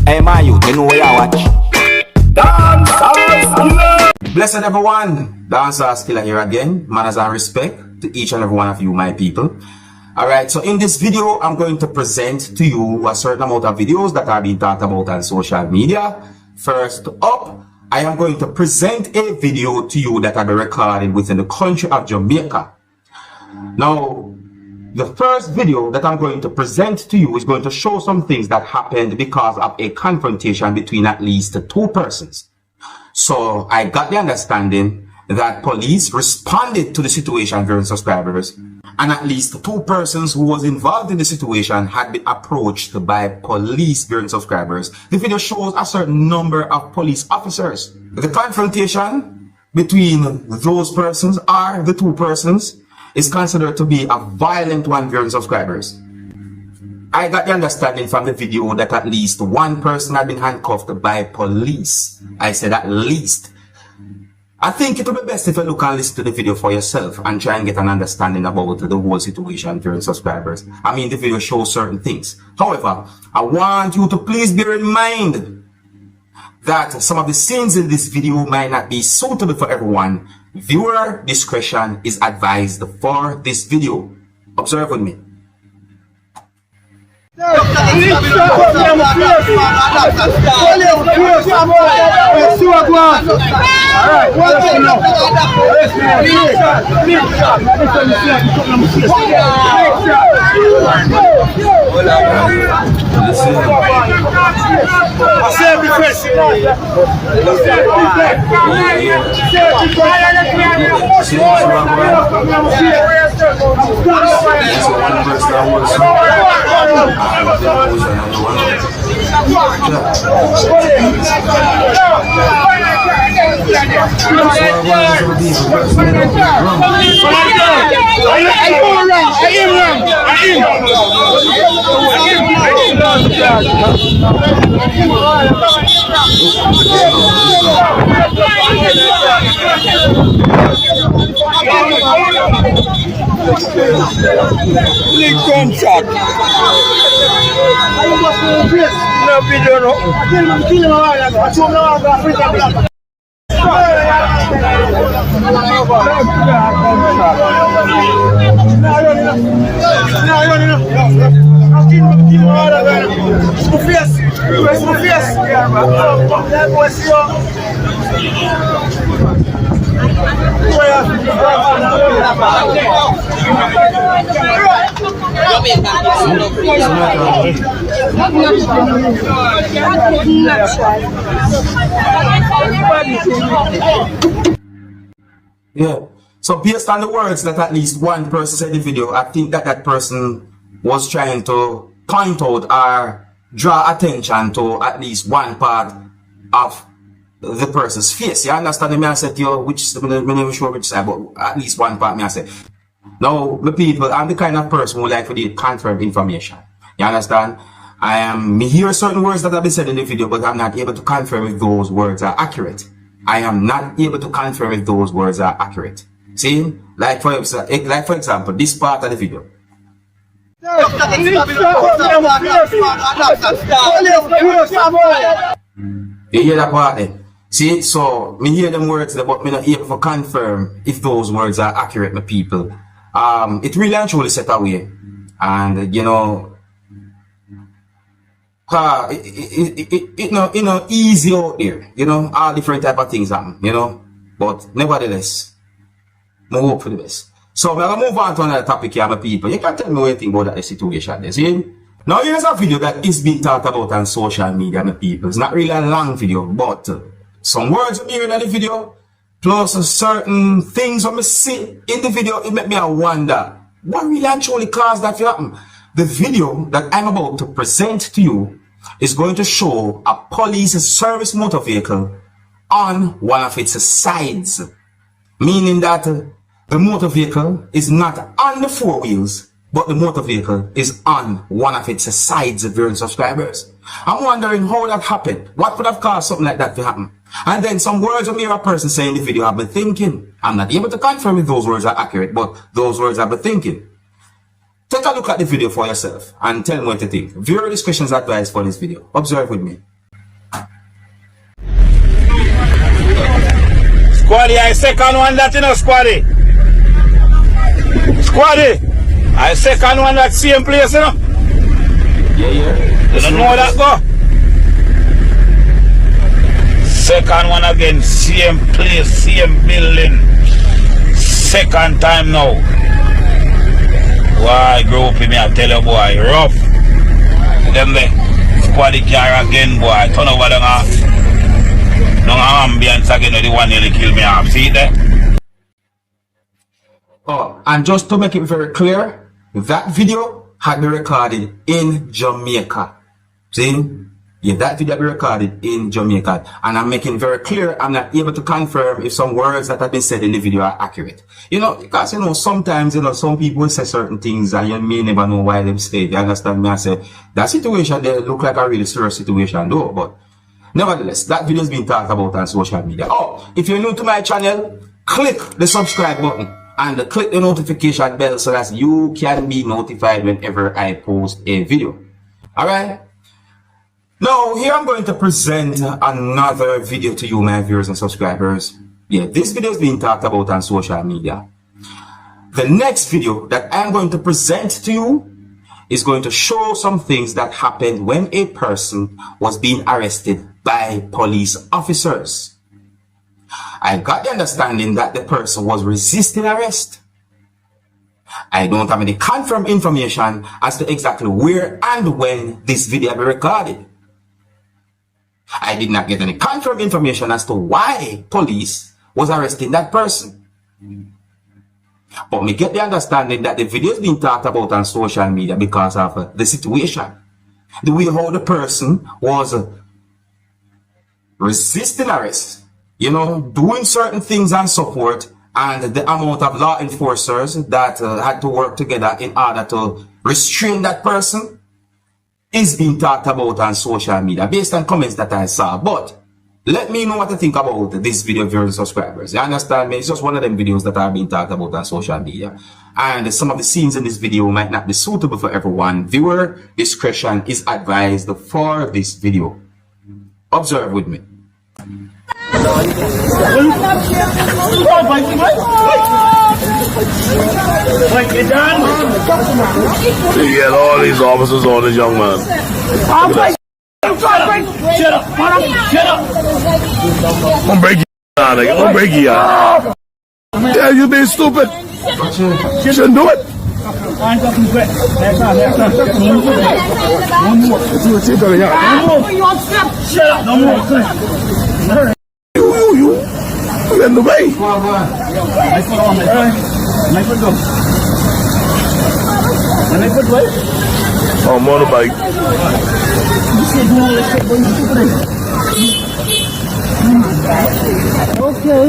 Hey, my youth, you know where you watch? Dancehall skilla! Blessed everyone, Dancehall skilla here again. Manners and respect to each and every one of you, my people. Alright, so in this video, I'm going to present to you a certain amount of videos that are being talked about on social media. First up, I am going to present a video to you that I recorded within the country of Jamaica. Now, the first video that I'm going to present to you is going to show some things that happened because of a confrontation between at least two persons. So I got the understanding that police responded to the situation, viewers and subscribers, and at least two persons who was involved in the situation had been approached by police, viewers and subscribers. The video shows a certain number of police officers. The confrontation between those persons or the two persons is considered to be a violent one, viewers and subscribers. I got the understanding from the video that at least one person had been handcuffed by police. I said at least. I think it would be best if you look and listen to the video for yourself and try and get an understanding about the whole situation, viewers and subscribers. I mean, the video shows certain things. However, I want you to please bear in mind that some of the scenes in this video might not be suitable for everyone. Viewer discretion is advised for this video. Observe with me. Yeah, so based on the words that at least one person said in the video, I think that that person was trying to point out or draw attention to at least one part of the person's face. You understand me? I said to you, which I'm not sure which side, but at least one part me I said. Now, the people, I'm the kind of person who like to get confirmed information. You understand? Me hear certain words that have been said in the video, but I'm not able to confirm if those words are accurate. I am not able to confirm if those words are accurate. See? Like for example, this part of the video. You hear that part there? See? So, me hear them words there, but me not able to confirm if those words are accurate, my people. It really and truly set away. And, you know, easy out there, you know, all different type of things happen, you know, but nevertheless, I hope for the best. So we're gonna move on to another topic here, my people. You can tell me what you think about that situation there, see? Now here's a video that is being talked about on social media, my people. It's not really a long video, but some words I'm hearing in the video, plus certain things I'm see in the video, it make me wonder, what really actually caused that to happen? The video that I'm about to present to you is going to show a police service motor vehicle on one of its sides, meaning that the motor vehicle is not on the four wheels, but the motor vehicle is on one of its sides, viewers and subscribers. I'm wondering how that happened. What could have caused something like that to happen? And then some words of a person saying in the video I've been thinking. I'm not able to confirm if those words are accurate, but those words I've been thinking. Take a look at the video for yourself and tell me what you think. Viewer discretion is advised for this video. Observe with me. Squaddy, I second one that you know, Squaddy. Squaddy, I second one that same place, you know. Yeah. You don't know that go. Second one again, same place, same building. Second time now. Why grow up with me, I tell you boy, rough. Them there, Squaddy car again boy, turn over the ambience again, the one nearly kill me off, see it there? Oh, and just to make it very clear, that video had been recorded in Jamaica. See? Yeah, that video had been recorded in Jamaica. And I'm making it very clear, I'm not able to confirm if some words that have been said in the video are accurate. You know, because, you know, sometimes, you know, some people say certain things and you may never know why they say it. You understand me? I say, that situation, they look like a really serious situation though, but nevertheless, that video is being talked about on social media. Oh, if you're new to my channel, click the subscribe button and click the notification bell so that you can be notified whenever I post a video. Alright? Now, here I'm going to present another video to you, my viewers and subscribers. Yeah, this video is being talked about on social media. The next video that I'm going to present to you is going to show some things that happened when a person was being arrested by police officers. I got the understanding that the person was resisting arrest. I don't have any confirmed information as to exactly where and when this video will be recorded. I did not get any confirmed information as to why police was arresting that person. But me get the understanding that the video is being talked about on social media because of the situation. The way how the person was resisting arrest, you know, doing certain things and so forth, and the amount of law enforcers that had to work together in order to restrain that person is being talked about on social media based on comments that I saw. But let me know what you think about this video, viewers and subscribers. You understand me? It's just one of them videos that are being talked about on social media. And some of the scenes in this video might not be suitable for everyone. Viewer discretion is advised for this video. Observe with me. You get all these officers on this young man. Shut up, shut up. I'm gonna break you down, nigga. I'm gonna break you out. Yeah, you being stupid. You shouldn't do it. Shut up, no more. You in the way. On motorbike. Okay.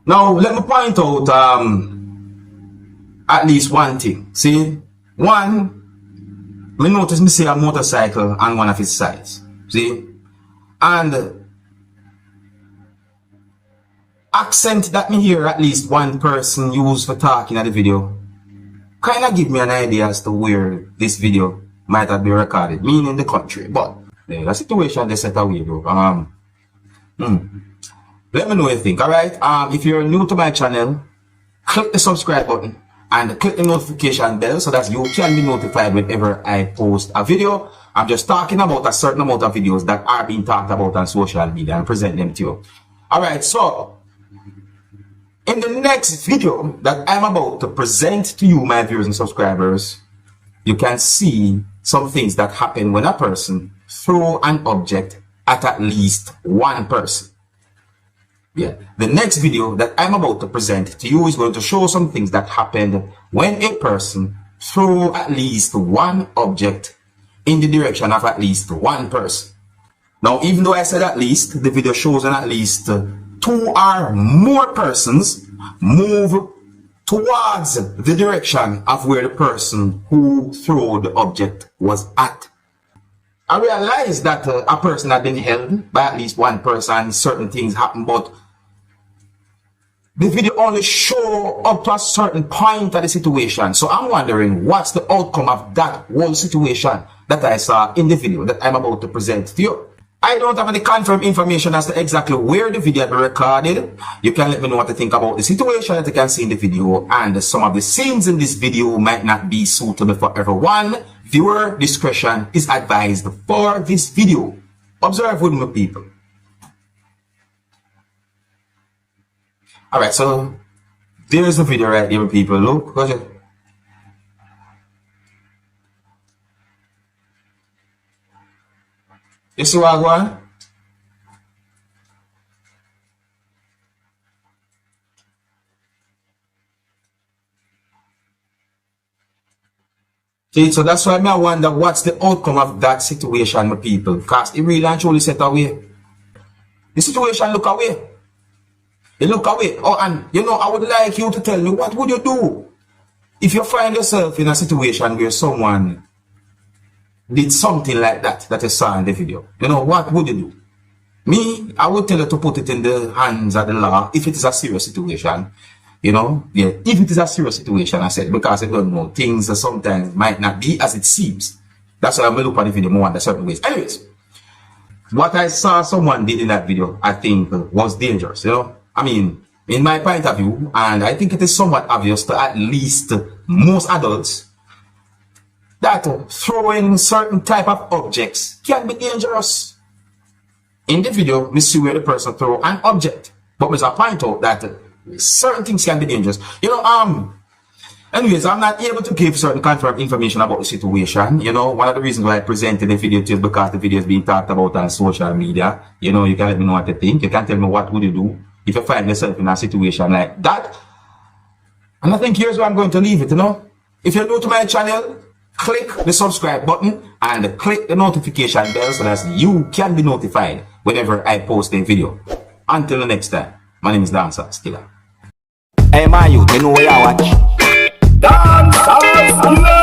Now, let me point out at least one thing. See, one, me notice me see a motorcycle on one of its sides. See, and accent that me hear at least one person use for talking at the video kind of give me an idea as to where this video might have been recorded, meaning the country. But the situation they set away though. Let me know what you think. Alright, if you're new to my channel, click the subscribe button and click the notification bell so that you can be notified whenever I post a video. I'm just talking about a certain amount of videos that are being talked about on social media and present them to you. Alright, so in the next video that I'm about to present to you, my viewers and subscribers, you can see some things that happen when a person throws an object at least one person. Yeah, the next video that I'm about to present to you is going to show some things that happened when a person threw at least one object in the direction of at least one person. Now, even though I said at least, the video shows an at least two or more persons move towards the direction of where the person who threw the object was at. I realize that a person had been held by at least one person, certain things happen, but the video only show up to a certain point of the situation. So I'm wondering what's the outcome of that whole situation that I saw in the video that I'm about to present to you. I don't have any confirmed information as to exactly where the video was recorded. You can let me know what you think about the situation that you can see in the video, and some of the scenes in this video might not be suitable for everyone. Viewer discretion is advised for this video. Observe with me, people. Alright, so there's the video right here, people. Look, watch it. You see what I want? See, so that's why I wonder what's the outcome of that situation, my people. Because it really and truly set away. The situation look away. It look away. Oh, and you know, I would like you to tell me, what would you do if you find yourself in a situation where someone did something like that you saw in the video? You know, what would you do? Me, I would tell you to put it in the hands of the law if it is a serious situation. You know, yeah, if it is a serious situation, I said, because I don't know, things sometimes might not be as it seems. That's why I'm going to look at the video more in certain ways. Anyways, what I saw someone did in that video, I think was dangerous, you know. I mean, in my point of view, and I think it is somewhat obvious to at least most adults, that throwing certain type of objects can be dangerous. In the video, we see where the person throw an object, but we point out that certain things can be dangerous. You know, anyways, I'm not able to give certain confirmed information about the situation. You know, one of the reasons why I presented the video to you is because the video is being talked about on social media. You know, you can let me know what you think. You can tell me what would you do if you find yourself in a situation like that. And I think here's where I'm going to leave it, you know. If you're new to my channel, click the subscribe button and click the notification bell so that you can be notified whenever I post a video. Until the next time, my name is Dancehall. Hey, man, you know where I watch. Dancehall.